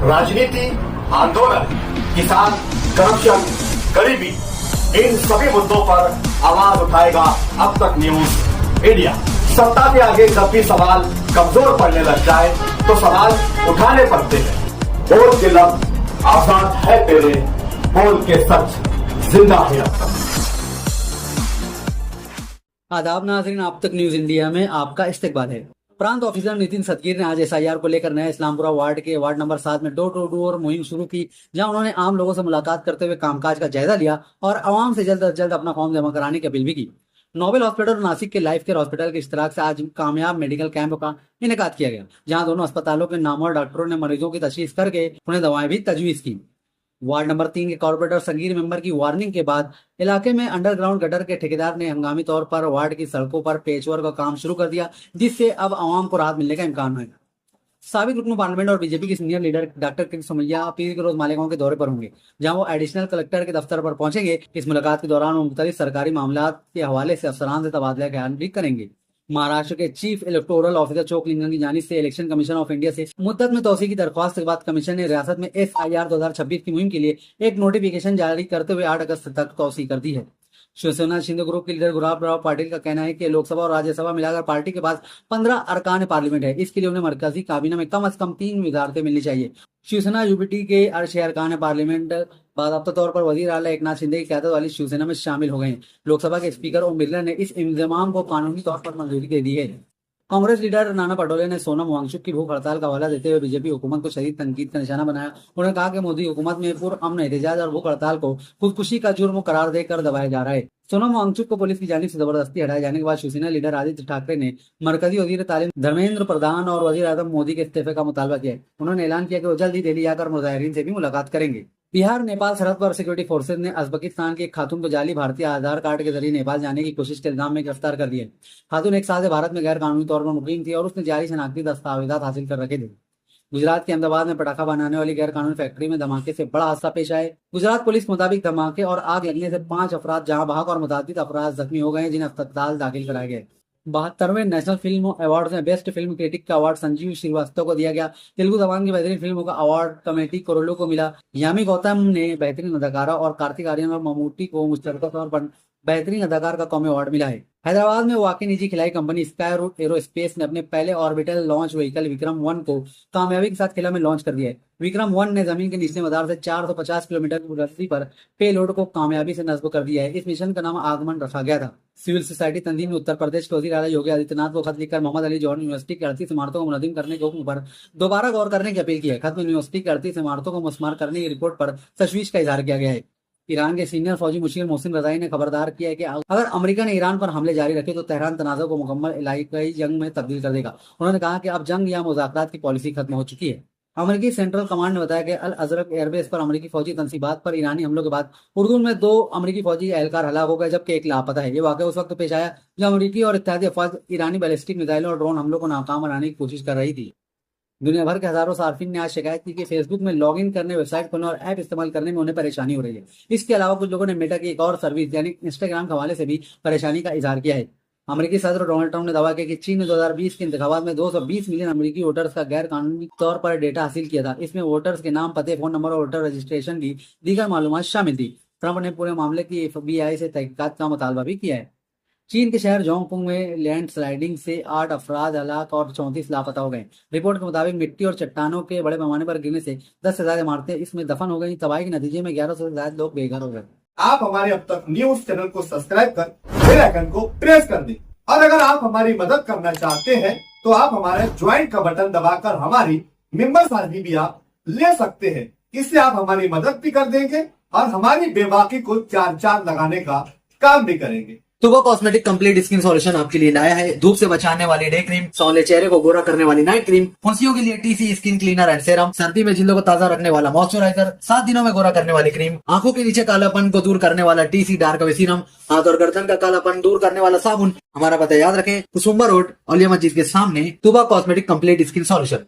राजनीति, आंदोलन, किसान, करप्शन, गरीबी, इन सभी मुद्दों पर आवाज उठाएगा अब तक न्यूज इंडिया। सत्ता के आगे जब भी सवाल कमजोर पड़ने लग जाए तो सवाल उठाने पड़ते हैं। बोल के लफ्ज आजाद है तेरे, बोल के सच जिंदा है अब तक। आदाब नाज़रीन, आप तक न्यूज इंडिया में आपका इस्तकबाल है। प्रांत ऑफिसर नितिन सतगीर ने आज एसआईआर को लेकर नया इस्लामपुरा वार्ड के वार्ड नंबर 7 में डोर टू डोर मुहिम शुरू की, जहां उन्होंने आम लोगों से मुलाकात करते हुए कामकाज का जायजा लिया और आवाम से जल्द अज जल्द अपना फॉर्म जमा कराने की अपील भी की। नोबेल हॉस्पिटल और नासिक के लाइफ केयर हॉस्पिटल के इश्तराक से आज कामयाब मेडिकल कैंप का इनेकाद किया गया, जहां दोनों अस्पतालों के नामवर डॉक्टरों ने मरीजों की तशखीस करके उन्हें दवाएं भी तजवीज की। वार्ड नंबर 3 के कॉर्पोरेटर संगीर मेंबर की वार्निंग के बाद इलाके में अंडरग्राउंड गटर के ठेकेदार ने हंगामी तौर पर वार्ड की सड़कों पर पेचवर्क का काम शुरू कर दिया, जिससे अब आवाम को राहत मिलने का इम्कान है। साबिक रुकन पार्लियामेंट और बीजेपी के senior leader doctor king Sumaiya पीर के रोज मालेगांव के दौरे पर होंगे, जहां वो एडिशनल कलेक्टर के दफ्तर पर पहुंचेंगे। इस मुलाकात के दौरान वो मुख्तलिफ सरकारी मामला के हवाले से अफसरान से तबादला ख्याल भी करेंगे। महाराष्ट्र के चीफ इलेक्टोरल ऑफिसर चोकलिंगन की जानिब से इलेक्शन कमीशन ऑफ इंडिया से मुद्दत में तौसी की दरख्वास्त के बाद कमीशन ने रियासत में एसआईआर 2026 की मुहिम के लिए एक नोटिफिकेशन जारी करते हुए 8 अगस्त तक तौसी कर दी है। शिवसेना शिंदे ग्रुप के लीडर गुलाबराव पाटिल का कहना है कि लोकसभा और राज्यसभा मिलाकर पार्टी के पास 15 अरकान पार्लियामेंट है। इसके लिए उन्हें मरकजी काबीना में कम से कम 3 वजारतें मिलनी चाहिए। शिवसेना यूपीटी के 6 अरकान पार्लियामेंट बाज़ाब्ता तौर पर वजीर आला एकनाथ शिंदे की क़यादत वाली शिवसेना में शामिल हो गए हैं। लोकसभा के स्पीकर ओम बिरला ने इस इंतजाम को कानूनी तौर पर मंजूरी दे दी है। कांग्रेस लीडर नाना पटोले ने सोनम वांगचुक की भूख हड़ताल का हवाला देते हुए बीजेपी हुकूमत को शदीद तनकीद का निशाना बनाया। उन्होंने कहा कि मोदी हुकूमत में पुरअमन एहतजाज और भूख हड़ताल को खुदकुशी का जुर्म करार देकर दबाया जा रहा है। सोनम वांगचुक को पुलिस की जानिब से जबरदस्ती हटाए जाने के बाद शिवसेना लीडर आदित्य ठाकरे ने मरकजी वजीर तालीम धर्मेंद्र प्रधान और वजीर आजम मोदी के इस्तीफे का मुतालबा किया है। उन्होंने ऐलान किया कि वो जल्द ही दिल्ली आकर मुजाहिरीन से भी मुलाकात करेंगे। बिहार नेपाल सरहद पर सिक्योरिटी फोर्सेज ने उज्बेकिस्तान के एक खातून को जाली भारतीय आधार कार्ड के जरिए नेपाल जाने की कोशिश के इल्जाम में गिरफ्तार कर लिया है। खातून एक साल से भारत में गैर कानूनी तौर पर मुकीम थी और उसने जाली शनाख्ती दस्तावेजात हासिल कर रखे थे। गुजरात के अहमदाबाद में पटाखा बनाने वाली गैर कानूनी फैक्ट्री में धमाके से बड़ा हादसा पेश आया। गुजरात पुलिस के मुताबिक धमाके और आग लगने से 5 अफराद जहां बहक और मुताबिक अफराद जख्मी हो गए, जिन्हें अस्पताल दाखिल कराया गया। 72वें नेशनल फिल्म अवार्ड में बेस्ट फिल्म क्रिटिक का अवार्ड संजीव श्रीवास्तव को दिया गया। तेलुगु जबान की बेहतरीन फिल्मों का अवार्ड कमेटी कोरोलो को मिला। यामी गौतम ने बेहतरीन अदाकारा और कार्तिक आर्यन और ममूटी को मुश्तरका तौर पर बेहतरीन अदाकार का कौमी अवार्ड मिला है। हैदराबाद में वाकई निजी खिलाई कंपनी स्काई रूट एरोस्पेस ने अपने पहले ऑर्बिटल लॉन्च व्हीकल विक्रम 1 को कामयाबी के साथ खिला में लॉन्च कर दिया है। विक्रम 1 ने जमीन के निचले मदार से 450 किलोमीटर की बुलंदी पर पेलोड को कामयाबी से नस्ब कर दिया है। इस मिशन का नाम आगमन रखा गया था। सिविल सोसाइटी तंजीम ने उत्तर प्रदेश के वजीर आला योगी आदित्यनाथ को खत लिखकर मोहम्मद अली जौहर यूनिवर्सिटी की 38 इमारतों को मुनज़्ज़म करने के हुक्म पर दोबारा गौर करने की अपील की है। खत में यूनिवर्सिटी की 38 इमारतों को मस्मार करने की रिपोर्ट पर तशवीश का इजहार किया गया है। ईरान के सीनियर फौजी मुशीर मोहसिन रज़ाई ने खबरदार किया है कि अगर अमेरिका ने ईरान पर हमले जारी रखे तो तेहरान तनाज़ा को मुकम्मल इलाकाई जंग में तब्दील कर देगा। उन्होंने कहा कि अब जंग या मुज़ाकरात की पॉलिसी खत्म हो चुकी है। अमेरिकी सेंट्रल कमांड ने बताया कि अल अजरक एयरबेस पर अमेरिकी फौजी तनसीबात पर ईरानी हमलों के बाद उर्दून में 2 अमेरिकी फौजी एहलकार हलाक हो गए, जबकि एक लापता है। ये वाक़या उस वक्त पेश आया जब अमेरिकी और इत्तेहादी अफवाज ईरानी बैलिस्टिक मिसाइलों और ड्रोन हमलों को नाकाम बनाने की कोशिश कर रही थी। दुनिया भर के हजारों सार्फिन ने आज शिकायत की कि फेसबुक में लॉग इन करने, वेबसाइट खोलने और ऐप इस्तेमाल करने में उन्हें परेशानी हो रही है। इसके अलावा कुछ लोगों ने मेटा की एक और सर्विस यानी इंस्टाग्राम के हवाले से भी परेशानी का इजहार किया है। अमेरिकी सदर डोनाल्ड ट्रंप ने दावा किया कि चीन ने 2020 के इंतखाबात में 220 मिलियन अमेरिकी वोटर्स का गैर कानूनी तौर पर डेटा हासिल किया था। इसमें वोटर्स के नाम, पते, फोन नंबर और वोटर रजिस्ट्रेशन की दीगर मालूमात शामिल थी। ट्रंप ने पूरे मामले की FBI से तहकीकात का मुतालबा भी किया है। चीन के शहर जोंगपुंग में लैंड स्लाइडिंग से 8 अफराद हलाक और 34 लापता हो गए। रिपोर्ट के मुताबिक मिट्टी और चट्टानों के बड़े पैमाने पर गिरने से 10 से ज्यादा इमारतें इसमें दफन हो गई। तबाही के नतीजे में 1100 से ज्यादा लोग बेघर हो गए। आप हमारे अब तक न्यूज चैनल को सब्सक्राइब कर बेल आइकन को प्रेस कर दें और अगर आप हमारी मदद करना चाहते हैं तो आप हमारे ज्वाइन का बटन दबाकर हमारी मेंबर्स आईडी भी आप ले सकते हैं। इससे आप हमारी मदद भी कर देंगे और हमारी बेबाकी को 4 लगाने का काम भी करेंगे। तुबा कॉस्मेटिक कंप्लीट स्किन सॉल्यूशन आपके लिए लाया है। धूप से बचाने वाली डे क्रीम, सौले चेहरे को गोरा करने वाली नाइट क्रीम, फुंसियों के लिए TC skin cleaner and serum, सर्दी में जिल्दों को ताजा रखने वाला मॉइस्चराइजर, 7 दिनों में गोरा करने वाली क्रीम, आंखों के नीचे कालापन को दूर करने वाला TC डार्क वे सीरम, हाथ और गर्दन का कालापन दूर करने वाला साबुन। हमारा पता याद रखें, कुसुम्बा रोड, औलिया मस्जिद के सामने, तुबा कॉस्मेटिक कंप्लीट स्किन सॉल्यूशन।